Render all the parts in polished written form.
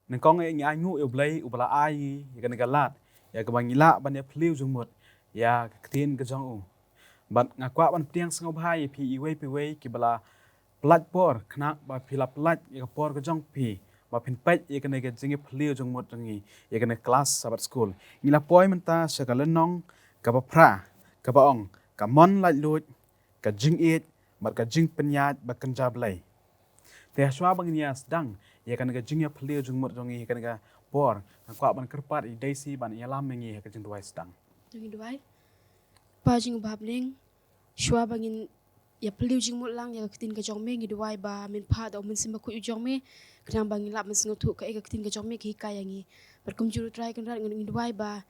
Nengkong e ngai ngu ublay ubala ai ya kan galat ya ka bangila ban ya phliu jungmut ya tin ka jong u ban ngakwa ban tiang sngau bhai phi iwei pi wei ki bala plat por khna ba phila plat ya por ka jong phi ba phin pet ya kan ga jingi phliu jungmut rangi ya kan class sabat school ngila poi menta sakalan nong ka ba phra ka ba ong ka mon lai lut ka jing it bat ka jing penyat ba kan jablai te shwa bang nia sedang ya kan ga jingya phliu jungmut rongi kan ga por kwa ban kerpat i daisy ban ya lam mengi ka jing duai sedang Jangan duai. Pajing babling. Shua bangin ya peliu jing mut lang ya ketin ka jong me ngi duai ba min pha da min simba ku jong me kenang bangin lap min singo tu ka e ka ketin ka jong me ki ka yangi. Berkum juru try kan rat ngi duai ba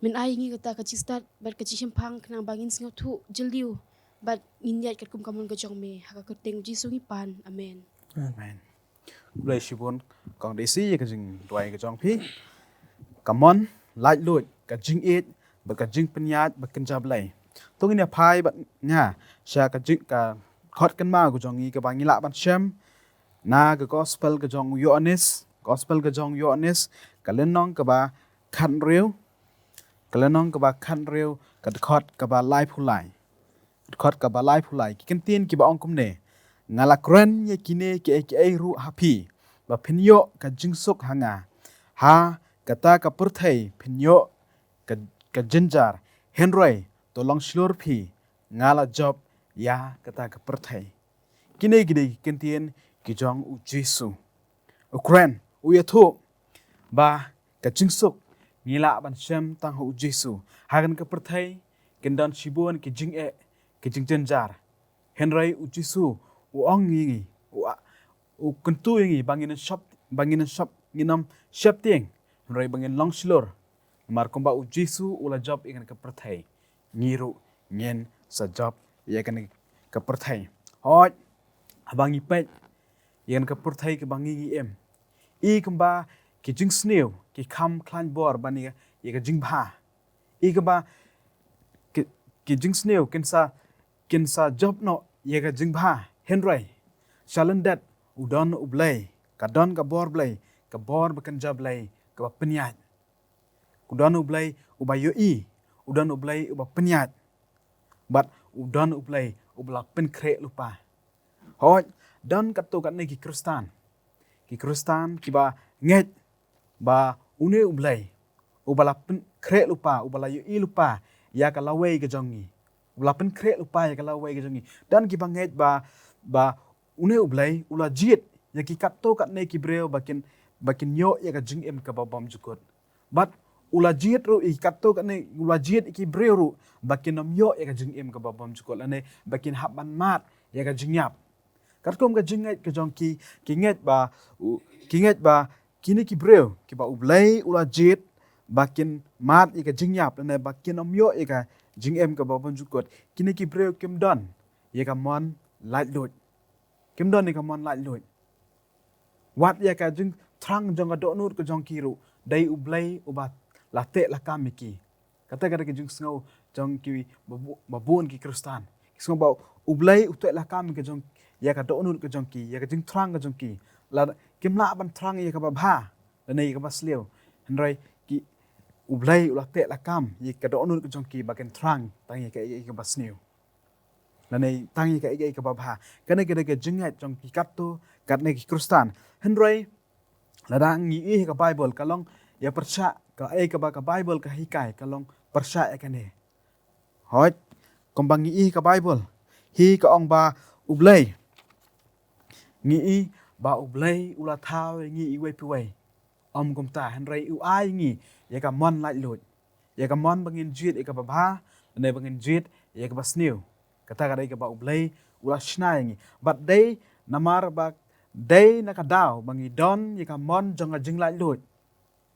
min ai ngi kata ka start bar ka chimpang kenang bangin singo tu jeliu bat ngin yat kat kum kamun ka jong me ha ka keteng jisu ngi pan. Amen. amen blai shibun kong daisy ka jing duai ka jong phi kamon lai lut ka jing it ba ka jing penyat ba kan jablai tong ina phai ba nga sha ka jing ka khot kan ma ku jong i ka bangi la ban shem na ka gospel ka jong Yohanes ka lenong ka ba khan riu ka lenong ka ba khan riu ka khot ka ba lai phulai khot ka ba lai phulai ki kan tin ki ba ong kum ne ngala kren ye kine ki ai ru happy ba phinyo ka jingsuk hanga ha kata ka purthai phinyo ka ka jinjar henroi to long shlor phi ngala job ya kata ka purthai kine gide kan tin ki jong u jesu ukren u ye thu ba ka jingsuk ngila ban shem tang hu jesu hagan ka purthai kin dan shibun ki jing e ki jing jinjar henroi u jesu u ong ngi u kuntu ngi bangin shop nginam shop ting roi bangin long slor mar komba u jesu ula job ikan ka perthai ngiru ngen sa job ya kan ka perthai hoj abangi pet yan ka perthai ka bangi em i kamba ki jing sneu ki kham klan bor bani ya ka jing bha i kamba ki jing sneu kinsa job no ya ka jing bha henroi shalandat udon ublay ka don ka bor blay ka bor bakan jablay ka penyat udan ublay ubayo i udan ublay uba penyat bat udan ublay ubla pen kre lupa hoj dan katu kat ne ki kristan ki ba nget ba une ublay ubala pen kre lupa ubala yo i lupa ya ka lawe ka jongi ubala pen kre lupa ya ka lawe ka jongi dan ki ba nget ba une ublay ula jit ya ki katu kat ne ki breu bakin yo ya ka jing em ka ba bom jukut bat ula jit ru i katu kat ne ula jit ki breu ru bakin nam yo ya ka jing em ka ba bom jukut ane bakin haban mat ya ka jing yap kat kom ka jing nget ka jong ki nget ba kini ki breu ki ba ublay ula jit bakin mat ya ka jing yap ane bakin nam yo ya ka jing em ka ba bom jukut kini ki breu kim don ya ka mon light lut kim don ni ka mon light lut wat ya ka jing trang jong ka do nut ka jong kiru dai ublay ubat late la kamiki kata kada ki jing sngo jong ki babun ki kristan sngo ba ublay utte la kam ka jong ya ka do nut ka jong ki ya ka jing trang ka jong ki la kim la ban trang ya ka ba bha la nei ka ba sleu henroi ki ublay ulate la kam ya ka do nut ka jong ki ba ken trang tang ya ka ba sneu la nei tang ya ka ba bha kana kada ka jing ngat jong ki kat tu kat nei ki kristan henroi la dang ngi e ka bible ka long ya percha ka e ka ba ka bible ka hikai ka long percha ya ka ne hoj kombang ngi ka bible hi ka ong ba ublay ngi ba ublay ula thao ngi i we pi we om kom ta henrei u ai ngi ya ka mon lai lut ya ka mon bangin jit e ka ba bha ne bangin jit ya ka ba sneu kata ka dai ka ba ublay ula shnai ngi but day namar ba day na ka daw bangi don ya ka mon jong a jing lai lut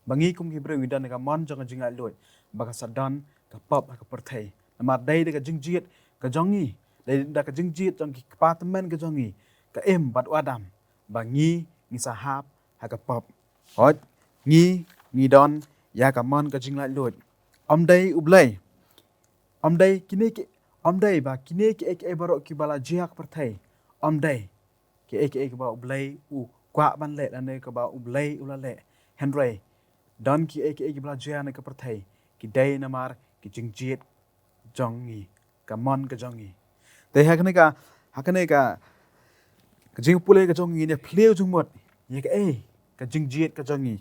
bangi kum ki breu don ka mon jong a jing lai lut ba ka sa don ka pop ka perthai namar day de ka jing jit ka jongi day da ka jing jit jong ki apartment ka jongi ka em bat wadam bangi ngi sahab ha ka pop hoj ngi don ya ka mon ka jing lai lut om day ublay om day kine ki om day ba kine ki ek e baro ki bala jiak perthai om day ki ek ba ublay u kwa ban le ane ka ba ublei ulale Henry don ki ki bla jia ne ka perthei ki dei na mar ki jingjiet jongi ka mon ka jongi te hakne ka jing pule ka jongi ne pleu jungmot ye ka jingjiet ka jongi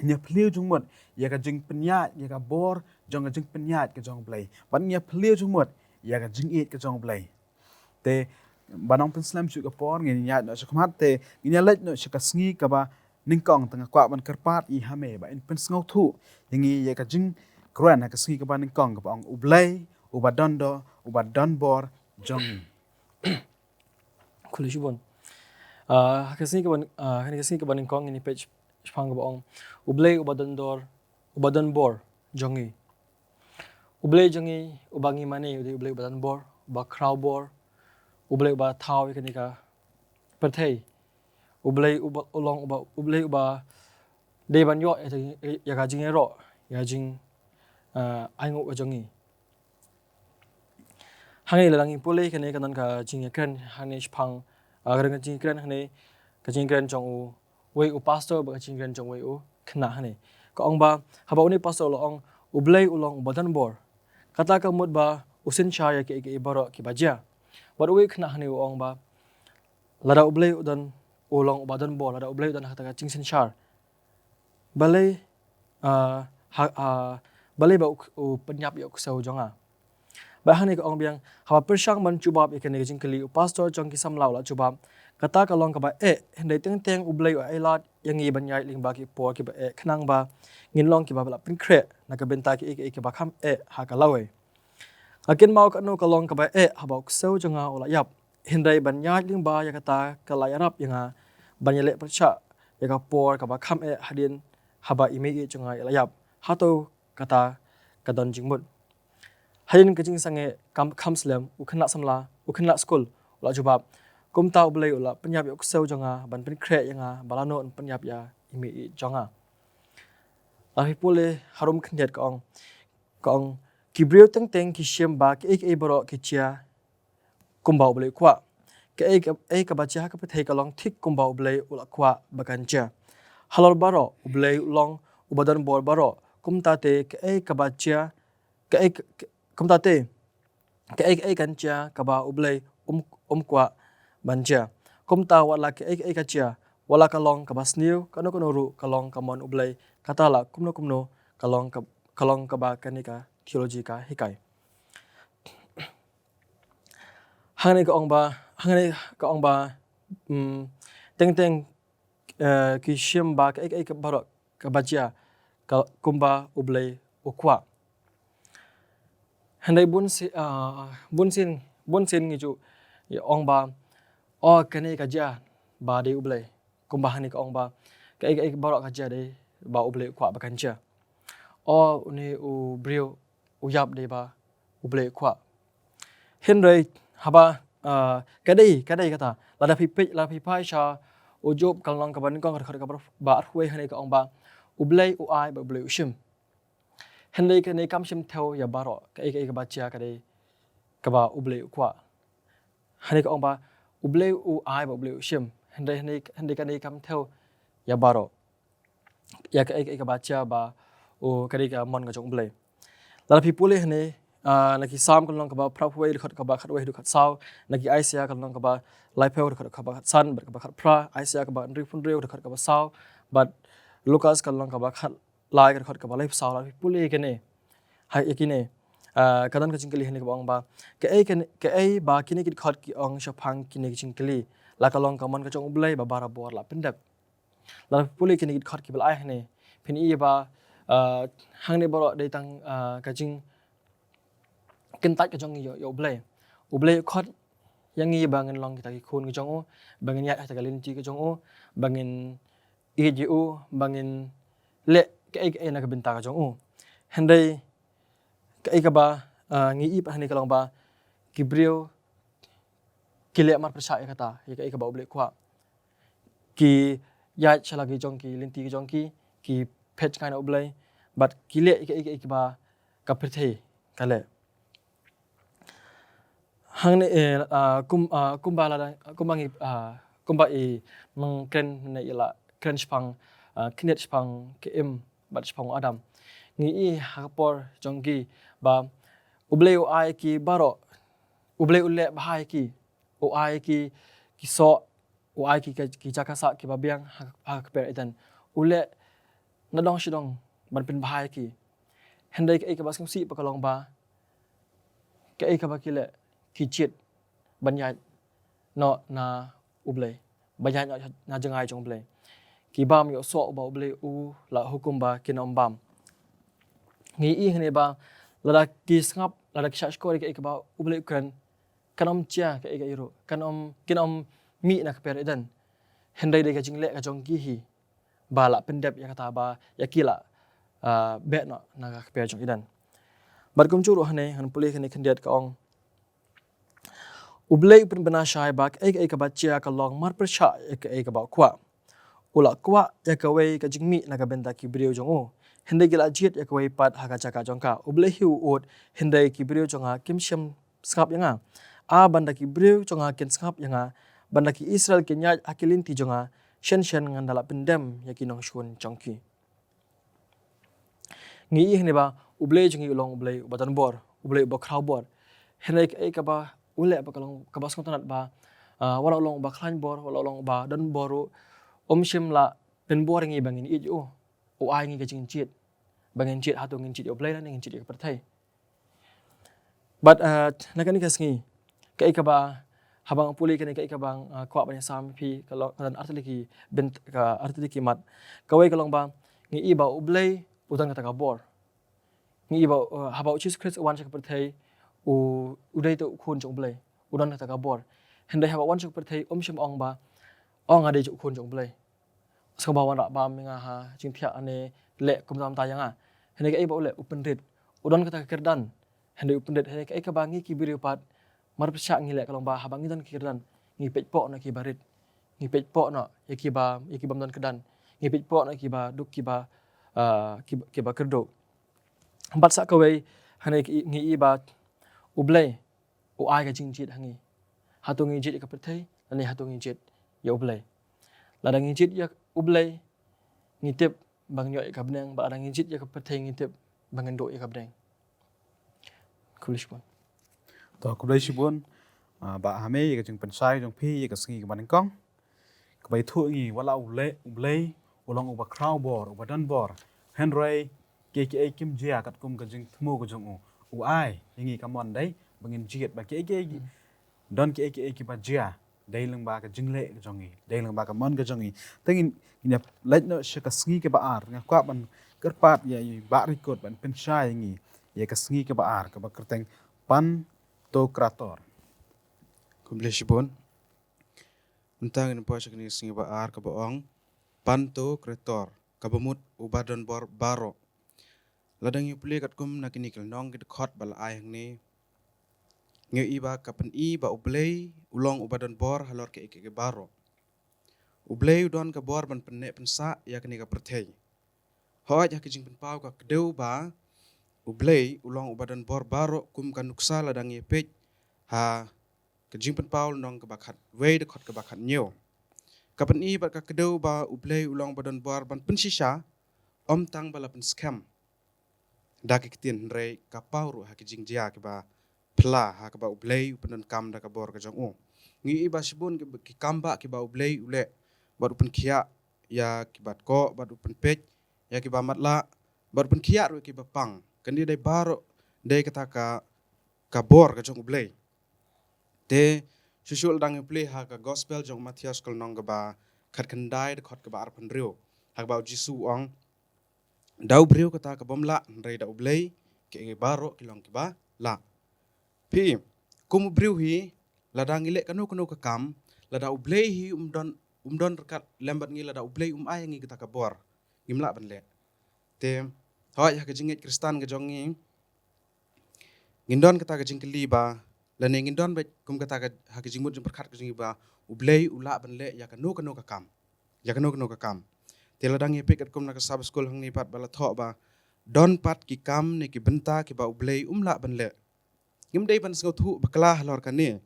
ne pleu jungmot ye ka jing penya ye ka bor jong ka jing penya ka jong blei ban ne pleu jungmot ye ka jing et ka jong blei te banong penslam chu ka por ngi nya no chakmat te ngi lech no chakasngi ka ba ningkong tanga kwa ban karpat I hame ba in pens ngau thu ngi ye ka jing kran ka sngi ka ba ningkong ka ong ublei uba dondo uba donbor jongi Kulishubon. Kasi ka baning kong ini page spang ba ong ublay ubadondor ubadonbor jongi. Ublay jongi ubangi mani ublay ubadonbor ba crowbor ublay uba thaw ikani ka perthei ublay uba ulong uba ublay uba de ban yo ya ga jing ro ya jing aingo jongi. Hangi lalangi pulai kene kanan ka jing kren hangi spang agar ka jing kren hangi ka jing kren jong u wei u pastor ba ka jing kren jong wei u khna hangi ka ong ba haba uni pastor lo ong ublei ulong badan bor kata ka mut ba usin cha ya ke baro ki bajia bar wei khna hangi ong ba lada ublei udan ulong badan bor lada ublei udan kata ka jing sin char balai balai ba u penyap ya ku sau jonga bahani ka ong biang haba persang man chubab ikene jing kali pastor jong ki samlau la chubab kata ka long ka ba hendai teng teng ublei wa ailat yang i banyai ling ba ki por ki ba khnang ba ngin long ki ba la pin khre na ka benta ki ki ba kham ha ka lawe akin mau ka no ka long ka ba haba sau jonga ola yap hendai banyai ling ba ya kata ka la yarap yanga banyale percha ya ka por ka ba kham hadin haba ime jonga la yap hato kata ka don jingmut Hayin kajing sange kam slam ukena samla ukena school ula jubab kum tau blei ula penyap ya kusau jonga ban pen kre yanga balano penyap ya imi jonga lahi pule harum khndet ka ong kibriu teng teng ki shem ba ki ek baro ki chia kumbau blei kwa ke ka bacha ka pethai ka long thik kumbau blei ula kwa bakan cha halor baro blei long ubadan bor baro kumta te ke ka bacha ke kumtate ke kan cha ka ba ublei kwa banja kumta wala ke ka cha wala ka long ka basniu kano ru ka long ka mon ublei katala kumno ka long ka ba kanika theology ka hikai hangani ka ong ba teng teng ki shim ba ke ka baro ka bajia ka kumba ublei ukwa Handai bunsin ngi chu ong ba o kane ka ja ba de ublei kumba hani ka ong ba ka baro ka ja de ba ublei kwa ba kan cha o uni u brio u yap de ba ublei kwa henry haba kadai kata la pi pai cha u job kal long ka ban kong ka ba huai hani ka ong ba ublei u ai ba ublei ushim Henry ka ne kam shim theo ya baro ka ba chia ka de ka ba ublei kwa hani ka ong ba ublei u ai ba ublei shim Henry ka ne kam theo ya baro ya ka ba chia ba u ka de ka mon ka jong ublei la pi pule hani na ki sam ka long ka ba prap huai khat ka ba khat wai khat sau na ki aisia ka long ka ba lai pheu khat ka ba san ka ba khat pra aisia ka ba ndri phun reu khat ka ba sau but Lucas ka long ka ba khat lai ka khat ka ba lai sau la pule ke ne hai ekine kadan ka jingkali hani ka bang ba ke ba kini kit khat ki ong shapang kini jingkali la ka long ka man ka jong ublei ba bara bor la pendap la pule kini kit khat ki bal ai hani phin i ba hang ne boro de tang ka jing kin tat ka jong yo ublei khat yang i bangin long kita ki khun ka jong u bangin ya ta ka lin ti ka jong u bangin u bangin le ke na ka binta ka jong u hendai ka ba ngi ip hani ka long ba kibrio kile mar percaya kata ya ka ba ublei kwa ki ya chala ki jong ki linti ki jong ki page kind of ublei but kile ka ba ka perthei kale hangne kumbangi kumba mengkren na ila kren spang kinet spang kem bat spang adam ngi hakapor jongki ba ubleu ai ki baro ubleu ule bahai ki o ai ki so o ai ki jakasa ki babiang hakper itan ule nadong shidong ban pin bahai ki hendai ka bas si pakalong ba ka bakile ki chit banyai no na ublei banyai na jangai jong ublei ki bam yo so ba ublei u la hukum ba kinom bam ngi hne ba lada ki ngap lada ki shashko ka ba ublei kran kanom chia ka iro kinom mi na per idan hendai de ka jingle ka jong ki hi ba la pendep ya kata ba ya kila be no na ka per jong idan bar kum chu ro hne han puli khne khndiat ka ong ublei pun bana shai ba ka ba chia ka long mar per sha ka ba kwa ula kwa ya ka wei ka jingmi na ka benda ki brio jong o hendai gila jit ya ka wei pat ha ka chaka jong ka ublei hiu ot hendai ki brio jong ha kim shem skap yanga a banda ki brio jong ha ken skap yanga banda ki Israel ke nya akilin ti jong ha shen ngandala pendem ya ki nong shun jongki ngi hne ba ublei jong ulong ublei batan bor ublei ba khrau bor hendai ka ba ule ba kalong ka bas kontanat ba wala ulong ba khlain bor wala ulong ba dan boru shim la pen bor ngi bangin i jo o ai ngi ka jing chit bangin chit hatu ngin chit ublei la ngin chit ka perthai but nakani ka sngi ka ba habang puli kani ka bang kwa banya sam phi kalong kan artliki ben ka artliki mat kawai kalong ba ngi i ba ublei udan kata ka bor ngi ba haba Jesus Christ wan chak perthai u udai to khun jong ublei udan kata ka bor hendai haba wan chak perthai shim ong ba ong ade ju khun jong ublei ska ba wan ra ba minga ha jing thia ane le kum dam ta yanga hendai ka ba ule upen rit udan kata ka kerdan hendai upen rit hendai ka ba ngi ki biri pat mar psha ngi le kalong ba habang ngi dan kirdan ngi pej po na ki barit ngi pej po na yaki bam dan kedan ngi pej po na ki ba duk ki ba ki ba kerdo bat sa kawai hanai ngi i ba ublei o ai ka jing jit hangi hatu ngi jit ka perthai ani hatu ngi jit ya ublei la dang ngi jit ya ublei ngi tip bang nyo ka bneng ba dang ngi jit ya ka perthai ngi tip bang ndo ya ka bneng kulishman to ku dai shibun ba hame ka jing pensai jong phi ka sngi ka ban kong ka bai thu ngi wala ublei ulong uba krau bor uba dan bor henry ke kim jia kat kum ka jing thmu ka jong u ai ngi ka mon dai bangin jiet ba ke don ke ba jia dai leng ba ka jingle ka jongi dai leng ba ka mon ka jongi tengin ina let no she ka sngi ke ba ar nga kwa ban kerpat ya ba rikot ban pensai ngi ya ka sngi ke ba ar ka ba kerteng pan to krator Kumbleshibon untang in poa shakni singi ba ar ka baong panto kretor kabamut ubadon bor baro ladang yu puli kat kum nakini kel nong gid khot bal ai hangni nge iba kapen i ba ublei ulong ubadon bor halor ke baro ublei udon ka bor ban penne pensa yakni ka perthei hoaj ha kijing pen pau ka kedeu ba ublei ulong ubadon bor baro kum kan nuksa ladang ye pej ha kejing pen paul nong ke bakhat wei de khot ke bakhat nyo kapan i bat ka kedeu ba ublei ulong badon bor ban pensisa tang bala pen scam dak kitin rei ka pauru ha kejing jia ke ba pla ha ke ba ublei penon kam da ka bor ka jong o ngi i ba sibun ke kamba ke ba ublei ule bat pen khia ya ke bat ko bat pen pej ya ke ba matla bat pen khia ru ke ba pang kan di dai baro dai kata ka bor ka jong ublei te susul dang play ha ka gospel jong Matthias kal nong ba khat khandai de khot ka ba arpan rio ha ba jisu ong dau brio kata ka bomla rei da ublei ke baro kilong ki ba la pi kum brio hi ladang ile kanu ka kam lada ublei hi umdon rekat lembat ngi lada ublei ai ngi kata ka bor ngimla ban le te hoy ha ka jingit kristan ka jong ngi ngindon kata ka jingkli ba lan ngin don bet kum kata ka hakijimut jum perkhat kajing ba ublei ula banle ya kanu ka kam ya kanu ka kam tela dang ye pek kum na ka sab school hang ni pat bala tho ba don pat ki kam ne ki benta ki ba ublei umla banle ngim dei ban sngau thu bakla halor ka ne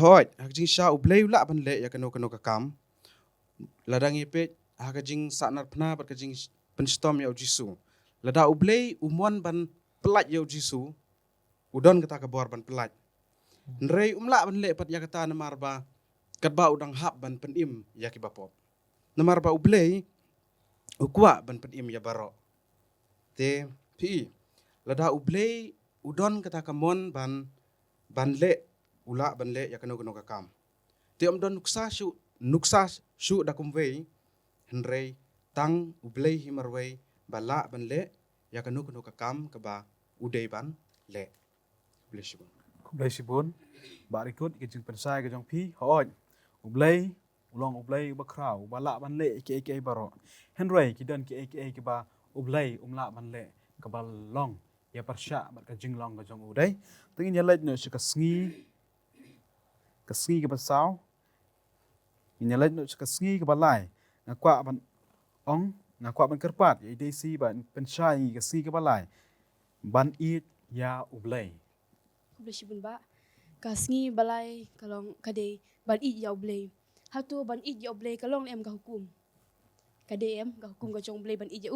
hoi hak jing sha ublei ula ban le ya kano ka kam ladang ipe hak jing sanar pna bat ka jing penstom ya jisu lada ublei umon ban pelat ya jisu udon kata ka bor ban pelat nrei umla ban le pat ya kata namar ba kat ba udang hap ban penim ya ki bapop namar ba ublei ukwa ban penim ya baro te pi lada ublei udon kata ka mon ban le ula ban le ya kano ka kam te om don nuksa shu da kumwei henrei tang ublei himarwei bala ban le ya kano ka kam ka ba udei ban le blesibun Kublai sibun barikut ke jing pensai ke jong pi hoj ublai ulong ublai ba krau ba la ban le ke baro henrei ki dan ke ba ublai umla ban le ka ba long ya parsha ba ka jing long ka jong udai tingin ya lait no shi ka sngi ke ba sao in ya lait no shi ka sngi ke ba lai na kwa ban ong na kwa ban kerpat ya dei si ba pensai ka sngi ke ba lai ban it ya ublai Blesibun ba kasngi balai kalong kade ban it ya blay hatu ban it ya blay kalong em ka hukum kade em ka hukum ka jong blay ban it ya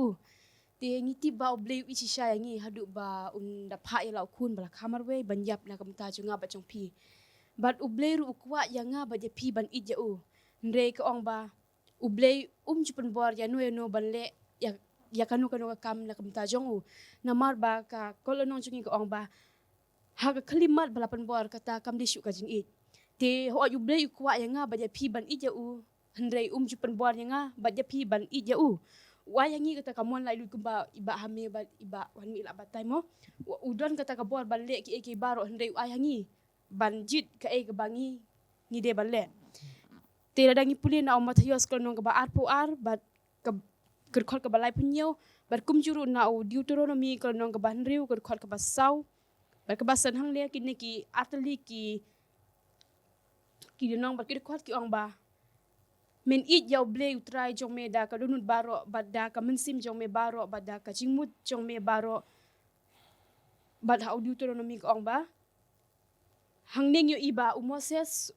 te ngiti ba blay ichi sha yangi hadu ba un da pha ya lau kun bala kamar we ban yap na kam ta junga ba jong pi bat ublay ru ukwa yanga ba je pi ban it ya ndre ka ong ba ublay jupan bor ya no ban le ya kanu ka kam na kam ta jong namar ba ka kolonong jungi ka ong ba haga kalimat balapan bor kata kam di syuk kajing it te ho yu blay kwa yang nga baja pi ban it jau hendrai jupan bor yang nga baja pi ban it jau wayangi kata kamon lai lu kumba iba hame ba iba wan mi la batai mo udon kata ka bor ban le ki baro hendrai wayangi ban jit ka ke bangi ni de ban le te dadangi puli na umat hios kolong ka ba arpo ar bat ka kerkhol ka balai punyo bat kumjuru na Deuteronomy kolong ka ban riu kerkhol ka basau berkebasan hang lia kini ki ateli ki dinong berkira kuat ki ong ba men it yau blay utrai jong me da ka donut baro bada ka mensim jong me baro bada ka jingmut jong me baro bad ha Deuteronomy ka ong ba hang ning yo iba Moses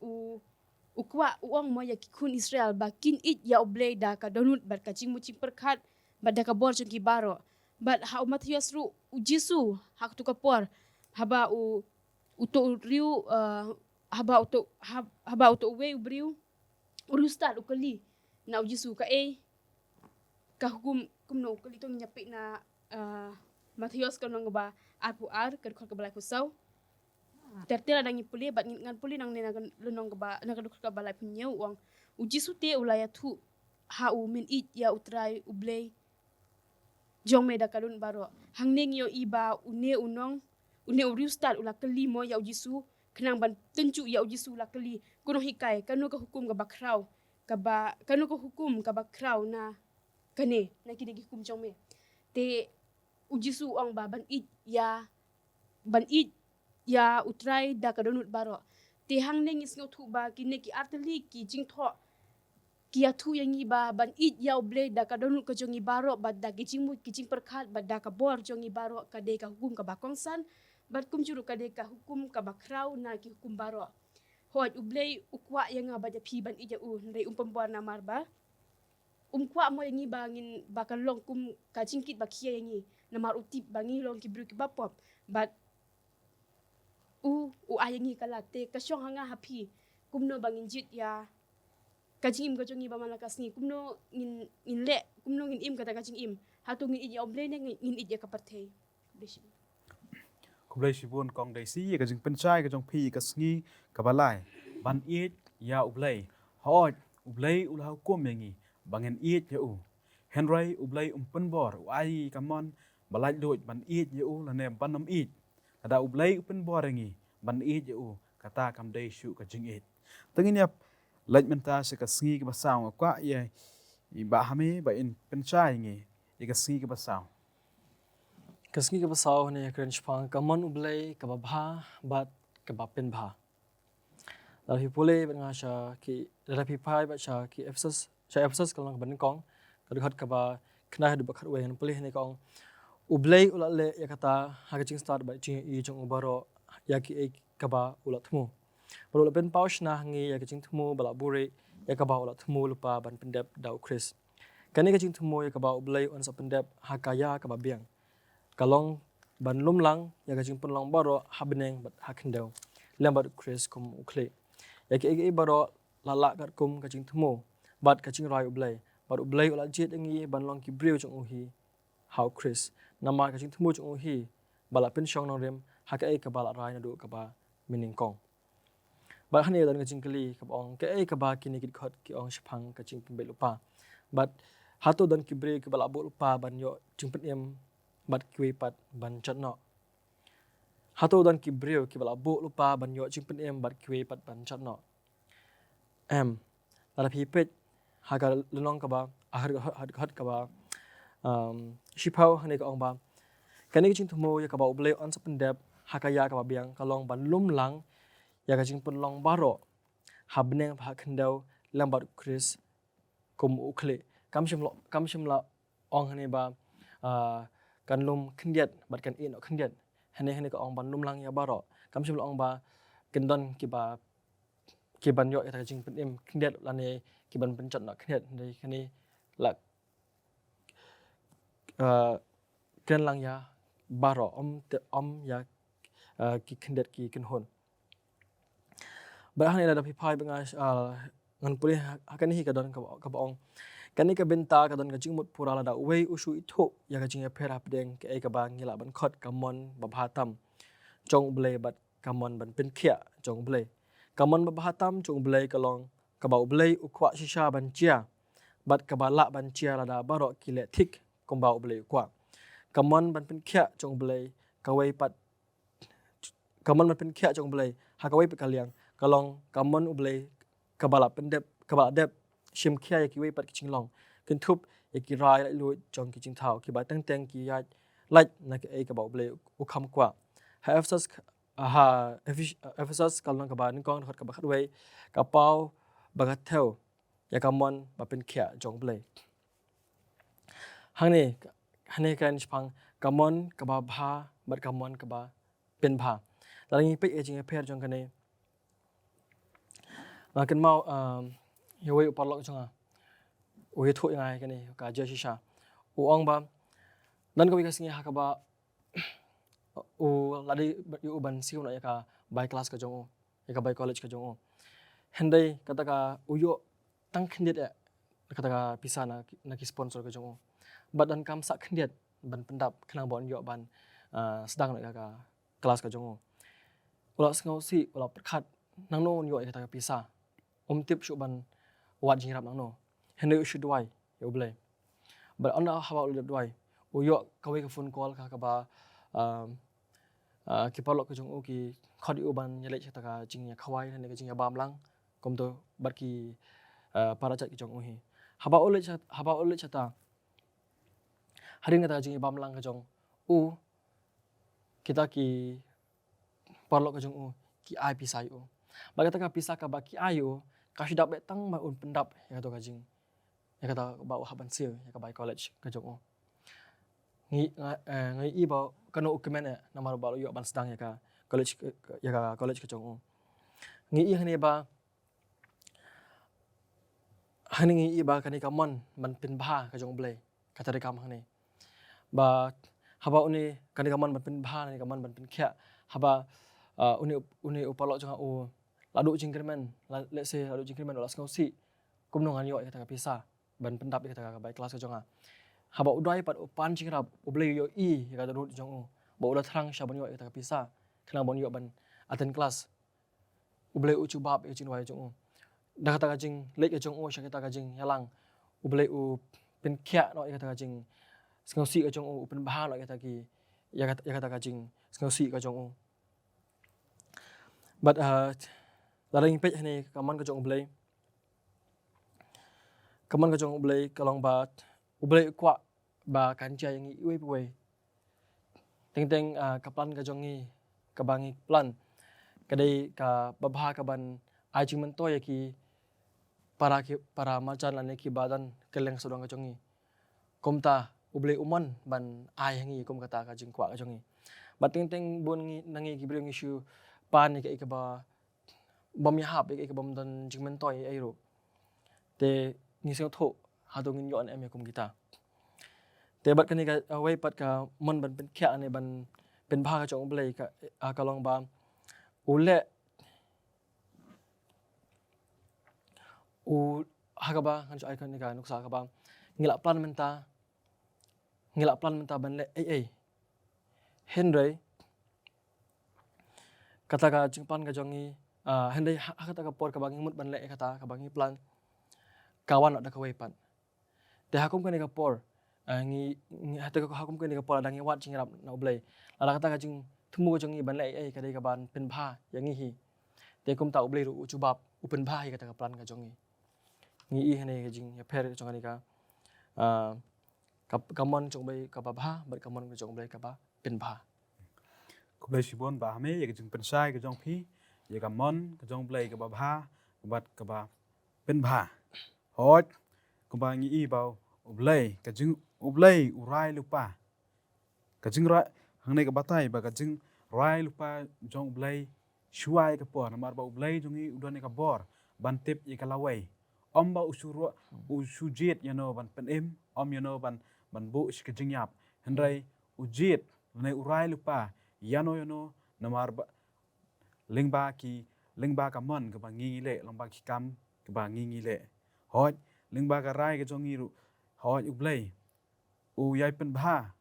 ukwa uang mo ya kikun Israel ba kin it yau blay da ka donut bad ka jingmut perkat bada ka bor jong ki baro bad ha Matius ru Jisu hak tu kapor haba uto riu haba uto we ubriu urustat ukali na ujisu ka hukum kumno ukali to nyapi na Matius kan nang ba arpu ar kan khol ka balai pusau tertera dangi puli bat ngan puli nang ne lunong ba na ka balai punya uang ujisu te ulaya tu ha min it ya utrai ublei jong me da kalun baro hangning yo iba une urustat ula keli mo ya ujisu kenang ban tencu ya ujisu ula keli kuno hikai kanu ka hukum ka bakrau kanu ka hukum ka bakrau na kane na kini hukum jong me te ujisu ang ba ban it ya utrai da ka donut baro te hangning is ngotu ba kini ki arteli ki jingtho ki atu yang iba ban it ya blade da ka donut ka jongi baro badda ki jingmu ki jing perkhat badda ka bor jongi baro ka de ka hukum ka bakongsan bat kum juru ka de ka hukum ka bakrau na ki hukum baro hoj ublei ukwa yang nga baja pi ban ija ndai pembuar na marba kwa mo yang iba ngin bakal long kum ka jingkit bakia yang namar utip bangi long ki bru ki bapop bat ayangi kalate ka syong hanga happy kumno bangin jit ya kajing im kajongi ba malakas ni kumno ngin le kumno ngin im kata kajing im hatu ngin ija oblei ne ngin ija kapathe kublai sibun kong dei si ka jing pensai ka jong pi ka sngi ka balai ban it ya ublai hoj ublai ulah hukum yangi bangen it ya henry ublai penbor ai kamon balai loj ban it ya la ne ban nam it ada ublai penbor yangi ban it ya kata kam dei shu ka jing it tengin ya laj menta se ka sngi ka basang kwa ya ba hame ba in pensai ngi ka sngi ka basang Kasngi ka basaw ni kren spang kamon ublay kababha bat kabapin bha. Dal hipule bat nga sha ki dal hipai bat sha ki Ephesus kalang ban kong kadukhat ka ba kna hadu bakhat we han pulih ni kong ublay ulale yakata hagaching start bat ching i jong ubaro yaki e kaba ulat mu. Baru lepen paus nah ngi ya kecing temu balak buri ya ka bau la temu lupa ban pendep dau Chris. Kani kecing temu ya ka bau belai on sa pendep hakaya ka babiang. Kalong ban lumlang ya kecing penlong baro habeneng bat hakendau. Lambat Chris kum ukle. Ya ke baro lalak kat kum kecing temu bat kecing rai ublai. Bat ublai ula jet ngi ban long ki breu chung uhi. How Chris nama kecing temu chung uhi balak pen syong nong rem hakai ka balak rai na du ka ba mining kong. Bat hani dan kecing keli ka ong ke ka ba kini kit khot ki ong shapang kecing pembel lupa. Bat hatu dan ki breu ki balak bo lupa ban yo jing pen em bat kiwe pat ban chat no. Hatu dan ki breu ki balak bo lupa ban yo jing pen em bat kiwe pat ban chat no. Lada pi pet haga lenong ka ba har ka ba shipau hani ka ong ba. Kani kecing tumo ya ka ba ublei on sa pendep hakaya ka ba biang kalong ban lumlang ya kecing pen long baro habneng pa kendau lambat Chris kum ukle kam shim la ong hani ba kan lum kendiat bat kan in kendiat hani ka ong ban lumlang ya baro kam shim la ong ba kendon ki ban yo ya kecing pen im kendiat lane ki ban pencet nak kendiat dari kani la ken lang ya baro om ya ki kendiat ki kenhon. Bahang ada pipai bengas ngan pulih akan hi kadon ka baong kani ka benta kadon ka jingmut pura la da wei usu itho ya ka jing ya phera pdeng ke ka ba ngila ban khot kamon ba bhatam chong ble bat kamon ban pen khia chong ble kamon ba bhatam chong ble kalong ka ba ble ukwa shisha ban chia bat ka ba la ban chia la da baro kile thik kom ba ble ukwa kamon ban pen khia chong ble ka wei pat kamon ban pen khia chong ble ha ka wei pe kaliang kalong kamon ublei kabala pendep kabala dep shim khia ya ki wei pat kiching long kin thup ya ki rai lai lu chong kiching thau ki ba tang tang ki ya lai na ke ka ba ublei u kham kwa ha Ephesus kalong ka ba ning kong khot ka ba khat wei ka pau ba ka theo ya kamon ba pen khia chong blei hane kan chpang kamon ka ba bha bat kamon ka ba pen bha laring pe e jing pher chong kane kan mau hiwei upalok chunga uhi thu ngai kani ka ja shisha u ong ba nan ko ka singi hakaba u ladi u ban siu na ka by class ka jong ya ka by college ka jong hendai kata ka uyo tang khindiet kata ka pisa na ki sponsor ka jong badan kam sak khindiet ban pendap khnang bon yo ban sedang na ka class ka jong ula sngau si ula perkhat nang no yo kata ka pisa tip shu ban wat jing rap nang no hende shu duai yo ble but on how about duai u yo ka we ka phone call ka ba ki palok ka jong ki khodi u ban yele chata ka jing ya khawai hende ka jing ya bam lang kom to bar ki para chat ki jong u hi haba ole chata haring ka jing ya bam lang ka jong u kita ki palok ka jong u ki ai pisai u ba kata ka pisa ka ba ki ayo ka shidap betang ma un pendap ya kata kajing ya kata ba haban sil ya ka bai college ka jong ngi i ba kanu ukumen na mar ba yo ban sedang ya ka college ka jong ngi i hani ba kani ka mon man pin bha ka jong ble kata de kam hani ba haba uni kani ka mon ban pin bha ni ka mon ban pin khia haba uni upalok jong u ladu jingkirmen let's say ladu jingkirmen olas ngau si kum nong anyo kata ka pisa ban pendap kata ka bai kelas ka jonga haba udai pat upan jingrap uble yo i kata ru jong ba ulah thrang shabon yo kata ka pisa khlang bon yo ban attend class uble u chubab e chinwai jong da kata ka jing le ka jong sha kata ka jing yalang uble u pen khia no kata ka jing ngau si ka jong u pen bah no kata ki ya kata ka jing ngau si ka jong but laring pej hani kaman ka jong ublei kalong ba ublei kwa ba kancha yang i we teng kaplan ka jong i kabangi plan kadai ka babha ka ban ai jing man to ya ki para macan lane ki badan keleng sodong ka jong i komta ublei umon ban ai hangi kom kata ka jing kwa ka jong i ba teng bun ngi nangi ki breng issue pan ni ka ba bom ya hap ke bom dan jing mentoi ai ro te ngi seo tho ha do ngin yon em ya kum kita te bat kan ka wei pat ka mon ban pen kya ne ban pen bha ka chong blei ka long ba ule u ha ka ba kan ai kan ka nuksa ka ba ngila plan menta ban le ai henry kata ka jingpan ka jongi henry kata ka por ka bangi mut ban le kata ka bangi plan kawan ada ka wei pan te hakum kan ka por ngi hata ka hakum kan ka por dangi wat jing rap na blei ala kata ka jing thumu ka jongi ban le ai ka dei ka ban pen bha yang hi te kum ta blei ru chu bab u pen bha hi kata ka plan ka jongi ngi i hene ka jing ya pher ka jongi ka kamon chong bai ka ba bha bar kamon ka chong bai ka ba pen bha Kublai sibon ba hame ya jing pensai ka jong phi ya ka mon ka jong blai ka ba bha bat ka ba pen bha hot ka ba ngi i bao ublai ka jing ublai urai lupa ka jing ra hang nei ka batai ba ka jing rai lupa jong blai shuai ka por mar ba ublai jong i udon ka bor ban tip i ka lawai om ba usuro usujet you know ban pen em om you know ban bu ka jing yap hendrai ujet nei urai lupa yano namar ba lingba ka mon ka ba ngi le longba ki kam ka ba ngi le hoj lingba ka rai ka jong ru hoj ublei u yai pen bha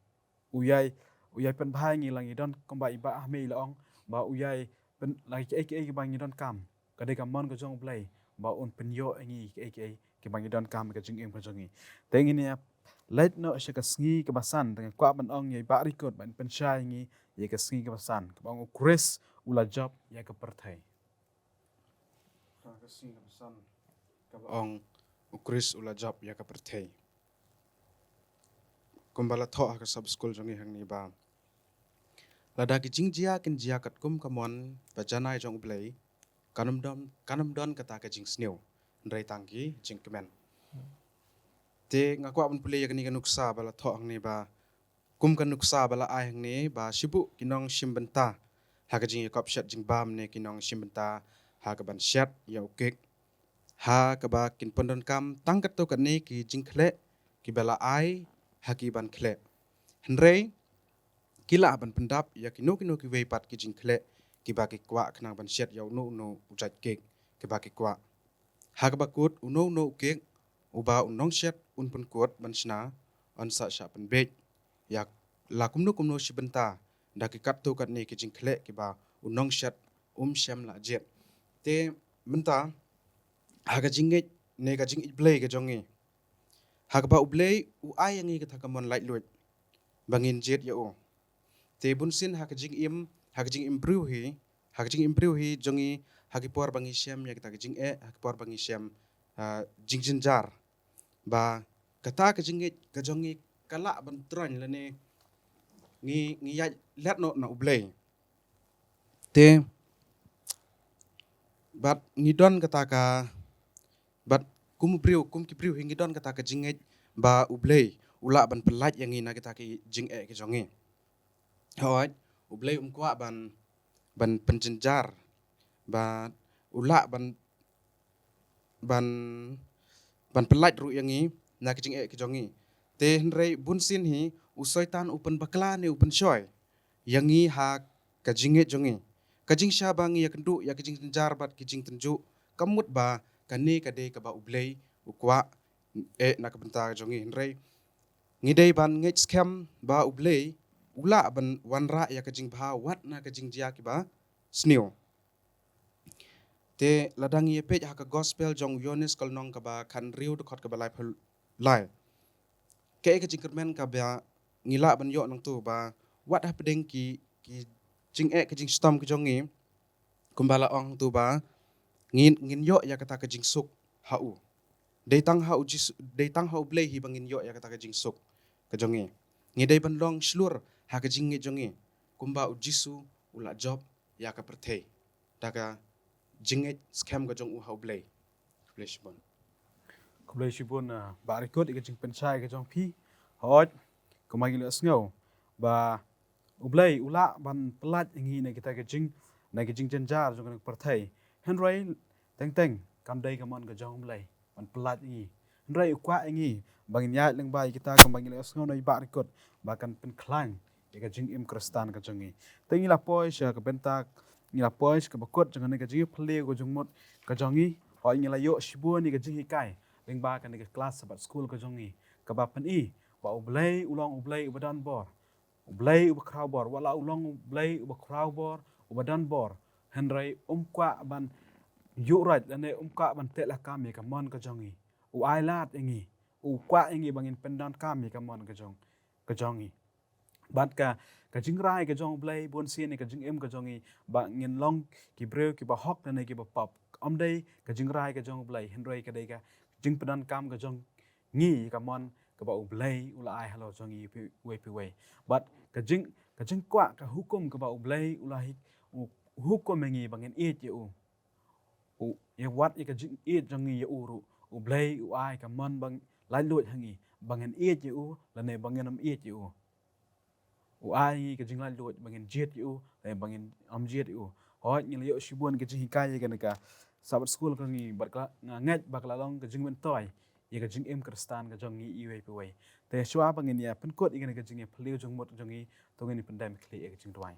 u yai pen bha ngi lang i don kom ba i ba me long ba u yai pen lai ke ba ngi don kam ka de ka mon ka jong ublei ba un pen yo ngi ke ba ngi don kam ka jing em ka jong i te ngi ne let no she ka sngi ka basan dengan kwa ban ong yai ba rikot ban pen shai ngi ye ka sngi ka basan ka bang Chris ula job ya ka perthai ka sngi ka basan ka ong Chris ula job ya ka perthai kumbala tho ka sub school jongi hang ni ba lada ki jingjia kin jia kat kum kamon ba janai jong blai kanam don kata ka jing sneu ndrai tangki jing kemen te ngakwa ban pule yakni ka nuksa bala tho hang ni ba kum kan nuksa bala ai hang ni ba shibu kinong shimbenta ha ka jing yakop shat jing bam ne kinong shimbenta ha ka ban shat ya ukek ha ka ba kin pondon kam tangkat to kan ni ki jing khle ki bala ai ha ki ban khle henrei kila ban pendap ya kino ki wei pat ki jing khle ki ba ki kwa knang ban shat ya no ujat kek ki ba ki kwa ha ka ba kut no kek uba unong shat un pun kuat ban sna on sa sha pan bek ya la kumno shibenta da ki kat to kat ni ki jing khle ki ba unong shat shem la jet te menta ha ka jing ne ka jing blay ka jongi ha ka ba ublay u ai yangi ka thakamon light lut bangin jet ya o te bun sin ha ka jing improve hi jongi ha ki por bangi shem ya ka jing ha ki por bangi shem jing jinjar ba kata ka jingit ka jongi kala ban tron la ne ngi ya let no na ublay te bat ngi don kata ka bat kum ki priu ngi don kata ka jingit ba ublay ula ban pelat yang ina kita ki jing ki jongi hoi ublay kwa ban penjenjar ba ula ban pelat ru yang i na ki jing ki jongi te henrei bun sin hi usoitan upen bakla ne upen shoy yangi ha ka jinge jongi ka jing sha bangi ya kendu ya ki jing jar bat ki jing tenju kamut ba kane ka de ka ba ublei ukwa na ka benta jongi henrei ngidei ban nge scam ba ublei ula ban wanra ya ka jing bha wat na ka jing jia ki ba sneo te ladang ye page ha ka gospel jong yonis kal nong ka ba khan riu de khot ka ba lai ke ka jing kermen ka ba ngila ban yo nang tu ba wat ha pedeng ki jing ka jing stom ka jongi kumbala ong tu ba ngin yo ya kata ka jing suk hau dei tang hau blei hi bangin yo ya kata ka jing suk ka jongi ngidei ban long slur ha ka jing nge jongi kumba u jisu ula job ya ka perthei daga jinge scam ka jong u hau blei fleshbon kublai sibon ba rikot ka jing pensai ka jong phi hoj kumagi le sngo ba ublai ula ban pelat ngi na kita ka jing janjar jong ka perthai Henry teng kam dai kam on ka jong blai man pelat ngi Henry ukwa ngi bangin ya leng bai kita kam bangin os ngonoi ba rikot bahkan pen klang ka jing im kristan ka jongi tengi la poi sha ka bentak ni la poi ka bakot jangan ka jing ple ko jong mot ka jongi ho ngi la yo shibu ni ka jing kai leng ba ka ni ka class sabat school ka jongi ka ba pen i ba ublai ulong ublai ubadan bor ublai uba kraw bor wala ulong ublai uba kraw bor ubadan bor Henry kwa ban yu right ane kwa ban te la kam ka mon ka jongi u ai lat ngi u kwa ngi bangin pendan kam ka mon ka jongi bat ka jing rai ka jong blai bon si ni ka jing em ka jongi ba ngin long ki breu ki ba hok na ki ba pop om dai ka jing rai ka jong blai Henry ka dai ka jing pedan kam ka jong ngi ka mon ka ba u blai u la ai halo jongi pi we bat ka jing kwa ka hukum ka ba u blai u la hukum ngi bangin it u ye wat ye ka jing it jongi ye uru u blai u ai ka mon bang lai lut hangi bangin it ye u la ne bangin am it ye u ai ka jing lai lut bangin jet ye u la bangin am jet ye u hoi ni yo shibun ka jing kai ye ka sabat school ka ngi bat ka ngat bak la long ka jing men toy ye ka jing em kristan ka jongi i we pi we te shwa bangin ya pen kot ye ka jing ye pliu jong mot jongi to ngi pandemic kli ye ka jing twai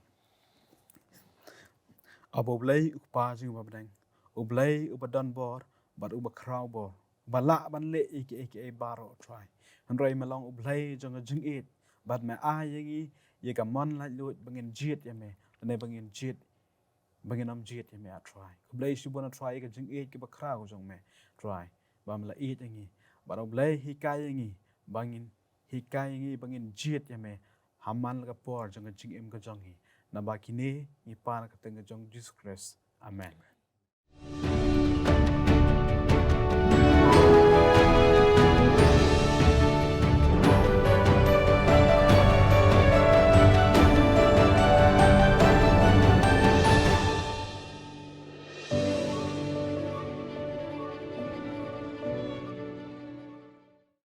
abo blai upa jing ba bdang ublai ubadan bor bat uba kraw bor bala ban le aka baro try Henry malong ublai jong jing it bat me a yengi ye ka mon la lut bangin jet ye me ne bangin jet bangin am jet ye me a try ublai shi bona try ka jing it ki ba kraw jong me try bam la it yengi bat ublai hi ka yengi bangin jet ye me haman ka por jong jing em ka jong hi na ba kini ni pa ka teng jong Jesus Christ amen